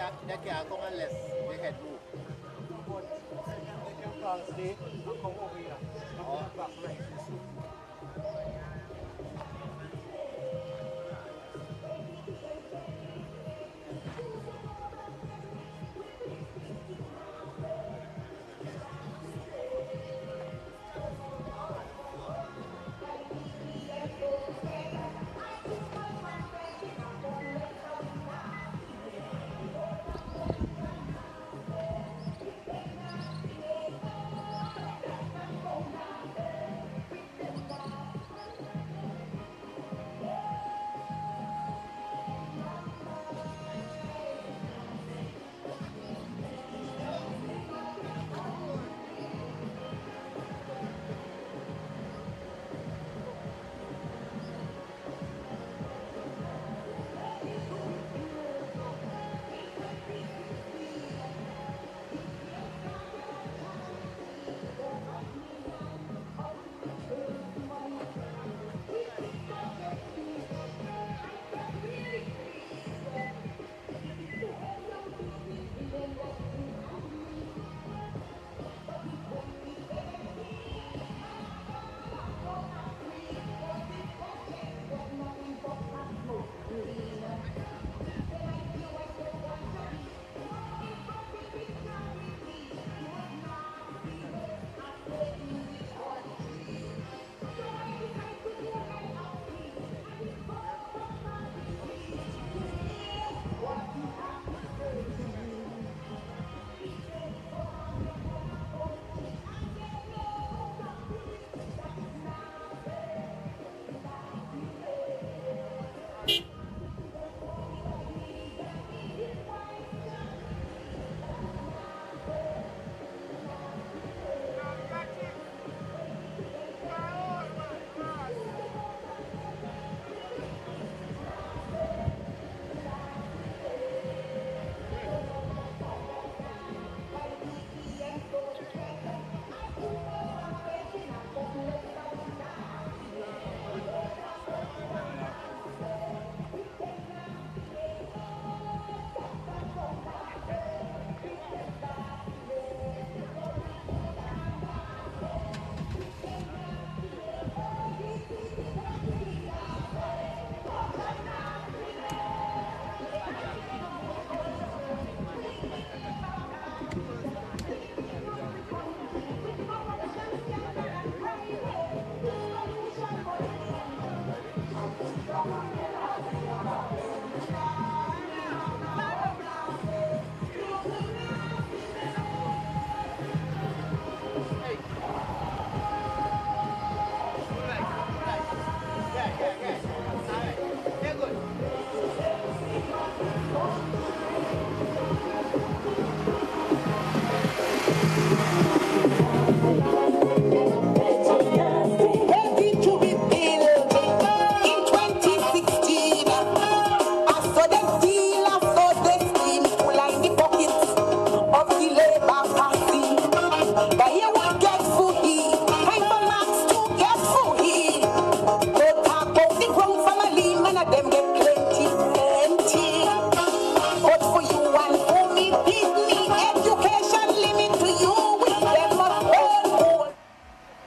can't come unless the head move. But they can fall stay and come over here. Come to the back right this way.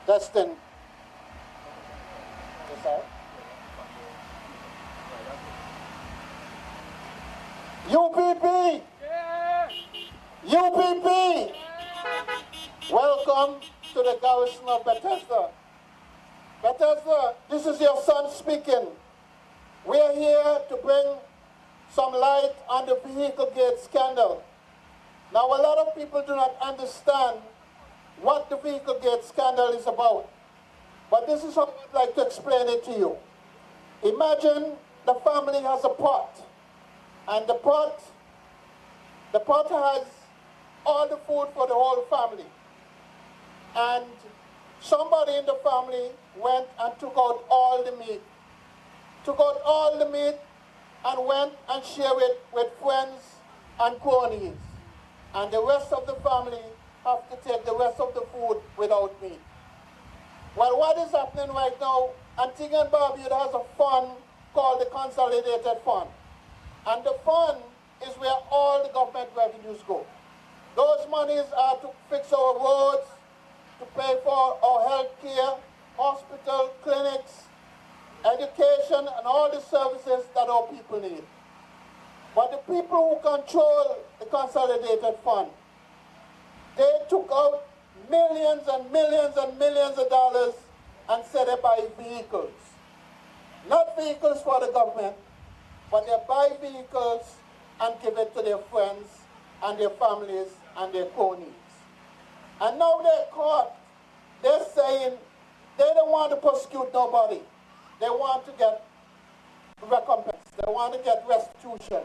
Dustin. Yes, sir. UPP! UPP! Welcome to the garrison of Bethesda. Bethesda, this is your son speaking. We are here to bring some light on the vehicle gate scandal. Now, a lot of people do not understand what the vehicle gate scandal is about. But this is how I'd like to explain it to you. Imagine the family has a pot, and the pot has all the food for the whole family. And somebody in the family went and took out all the meat. Took out all the meat and went and shared it with friends and cronies. And the rest of the family have to take the rest of the food without meat. Well, what is happening right now, Antigua and Barbuda has a fund called the Consolidated Fund. And the fund is where all the government revenues go. Those monies are to fix our roads, to pay for our health care, hospital, clinics, education, and all the services that our people need. But the people who control the Consolidated Fund, they took out millions and millions and millions of dollars and said they buy vehicles. Not vehicles for the government, but they buy vehicles and give it to their friends and their families and their cronies. And now they're caught. They're saying they don't want to prosecute nobody. They want to get recompense. They want to get restitution.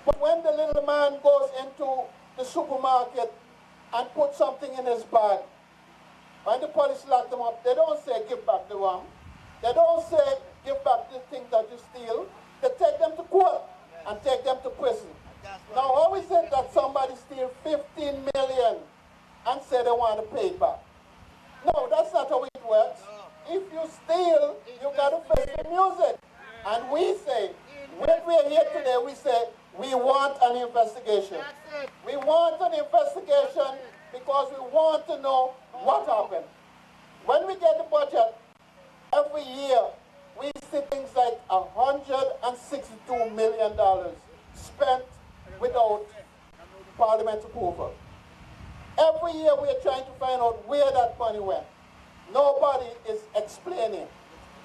But when the little man goes into the supermarket and puts something in his bag, when the police lock them up, they don't say give back the rum. They don't say give back the thing that you steal. They take them to court and take them to prison. Now, how is it that somebody steals 15 million and say they want to pay it back? No, that's not how it works. If you steal, you got to face the music. And we say, when we're here today, we say, we want an investigation. We want an investigation because we want to know what happened. When we get the budget, every year, we see things like $162 million spent without Parliament approval. Every year we are trying to find out where that money went. Nobody is explaining.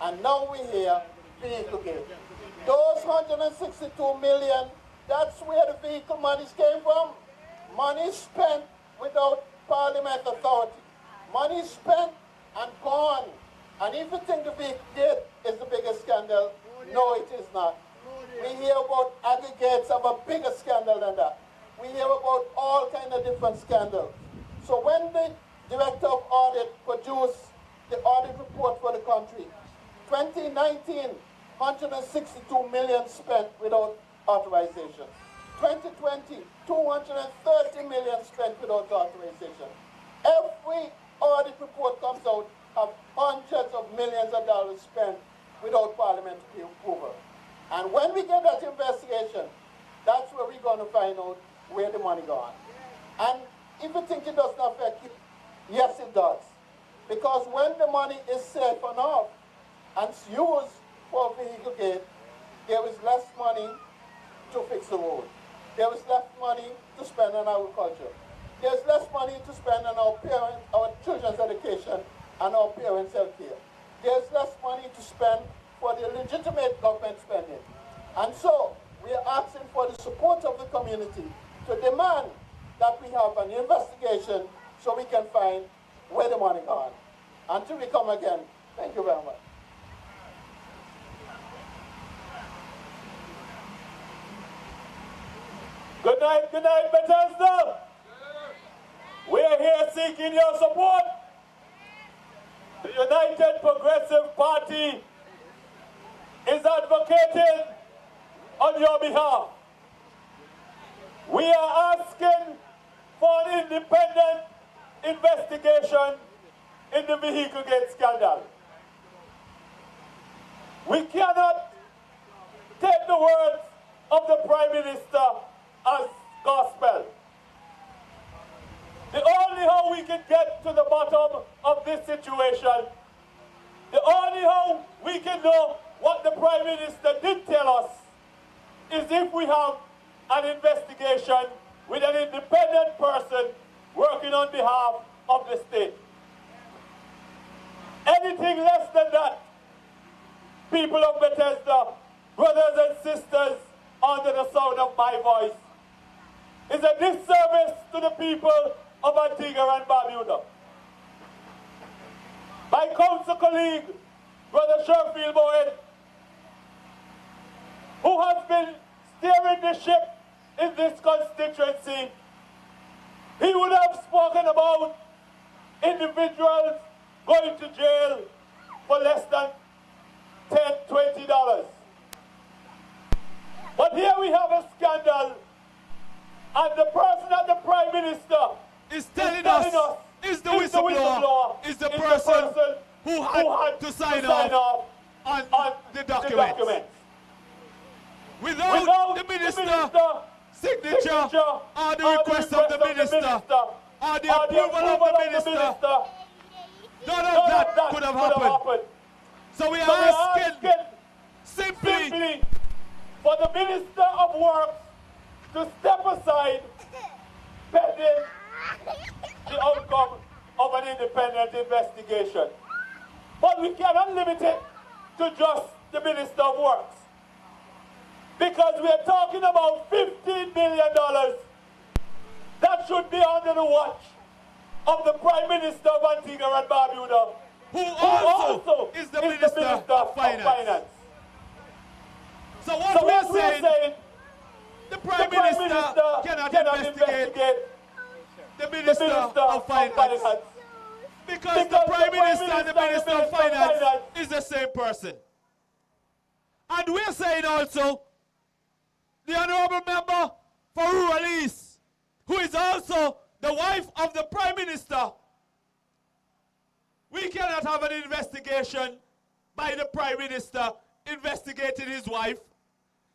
And now we hear vehicle gate. Those $162 million, that's where the vehicle monies came from. Money spent without Parliament authority. Money spent and gone. And if you think the vehicle gate is the biggest scandal, no, it is not. We hear about aggregates of a bigger scandal than that. We hear about all kinds of different scandals. So when the Director of Audit produced the audit report for the country, 2019, 162 million spent without authorization. 2020, 230 million spent without authorization. Every audit report comes out of hundreds of millions of dollars spent without parliamentary approval. And when we get that investigation, that's where we're going to find out where the money gone. And if you think it does not affect you, yes it does. Because when the money is safe enough and used for vehicle gate, there is less money to fix the road. There is less money to spend on agriculture. There's less money to spend on our children's education and our parents' health care. There's less money to spend for the legitimate government spending. And so we are asking for the support of the community to demand that we have an investigation so we can find where the money gone. Until we come again, thank you very much. Good night, Bethesda. We are here seeking your support. The United Progressive Party is advocating on your behalf. We are asking for an independent investigation in the vehicle gate scandal. We cannot take the words of the Prime Minister as gospel. The only how we can get to the bottom of this situation, the only how we can know what the Prime Minister did tell us, is if we have an investigation with an independent person working on behalf of the state. Anything less than that, people of Bethesda, brothers and sisters under the sound of my voice, is a disservice to the people of Antigua and Barbuda. My council colleague, Brother Sherfield Bowen, who has been steering the ship in this constituency, he would have spoken about individuals going to jail for less than $10, $20. But here we have a scandal, and the person that the Prime Minister is telling us is the whistleblower, is the person who had to sign off on the documents. without the minister signature or the request of the minister or the approval of the minister, none of that could have happened. So we are asking simply for the Minister of Works to step aside pending the outcome of an independent investigation. But we cannot limit it to just the Minister of Works, because we are talking about $15 million that should be under the watch of the Prime Minister of Antigua and Barbuda, who also is the Minister of Finance. So what we are saying, the Prime Minister cannot investigate the Minister of Finance, because the Prime Minister and the Minister of Finance is the same person. And we are saying also, the Honourable Member for Rural East, who is also the wife of the Prime Minister, we cannot have an investigation by the Prime Minister investigating his wife.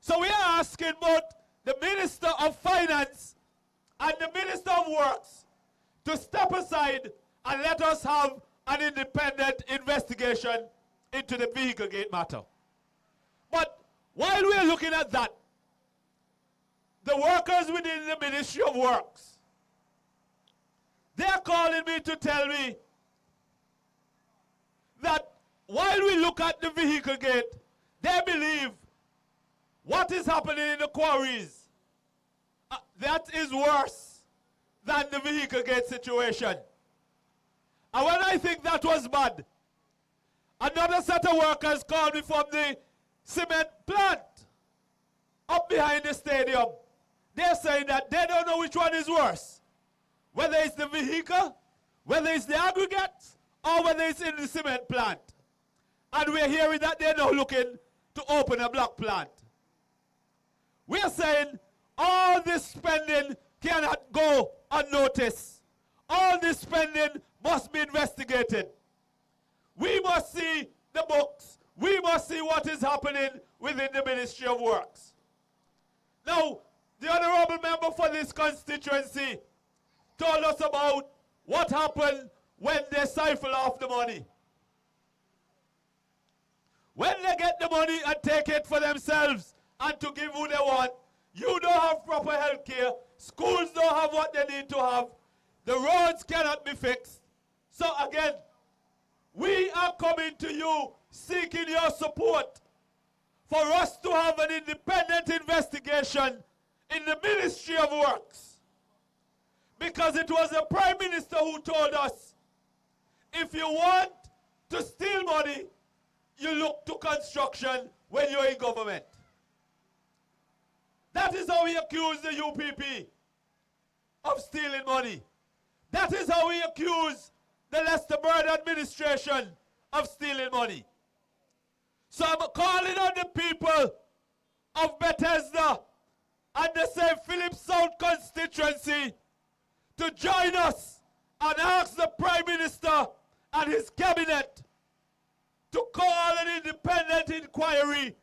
So we are asking both the Minister of Finance and the Minister of Works to step aside and let us have an independent investigation into the vehicle gate matter. But while we are looking at that, the workers within the Ministry of Works, they are calling me to tell me that while we look at the vehicle gate, they believe what is happening in the quarries, that is worse than the vehicle gate situation. And when I think that was bad, another set of workers called me from the cement plant up behind the stadium. They're saying that they don't know which one is worse, whether it's the vehicle, whether it's the aggregate, or whether it's in the cement plant. And we're hearing that they're now looking to open a block plant. We're saying all this spending cannot go unnoticed. All this spending must be investigated. We must see the books. We must see what is happening within the Ministry of Works. Now, the Honourable Member for this constituency told us about what happened when they siphon off the money. When they get the money and take it for themselves and to give who they want, you don't have proper health care, schools don't have what they need to have, the roads cannot be fixed. So again, we are coming to you seeking your support for us to have an independent investigation in the Ministry of Works. Because it was the Prime Minister who told us, if you want to steal money, you look to construction when you're in government. That is how we accuse the UPP of stealing money. That is how we accuse the Lester Bird administration of stealing money. So I'm calling on the people of Bethesda and the St. Philip South constituency to join us and ask the Prime Minister and his cabinet to call an independent inquiry,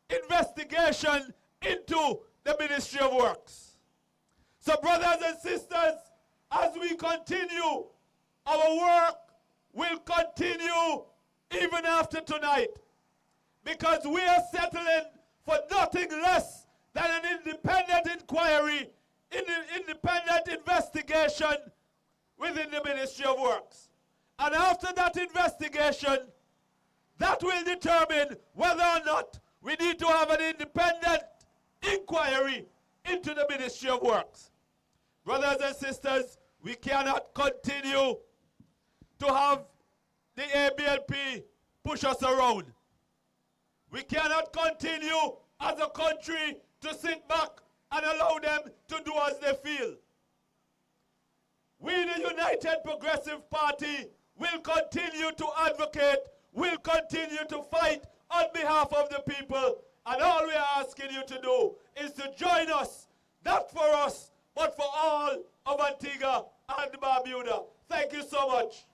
investigation into the Ministry of Works. So brothers and sisters, as we continue, our work will continue even after tonight, because we are settling for nothing less than an independent inquiry, independent investigation within the Ministry of Works. And after that investigation, that will determine whether or not we need to have an independent inquiry into the Ministry of Works. Brothers and sisters, we cannot continue to have the ABLP push us around. We cannot continue as a country to sit back and allow them to do as they feel. We, the United Progressive Party, will continue to advocate, will continue to fight on behalf of the people, and all we are asking you to do is to join us, not for us, but for all of Antigua and Barbuda. Thank you so much.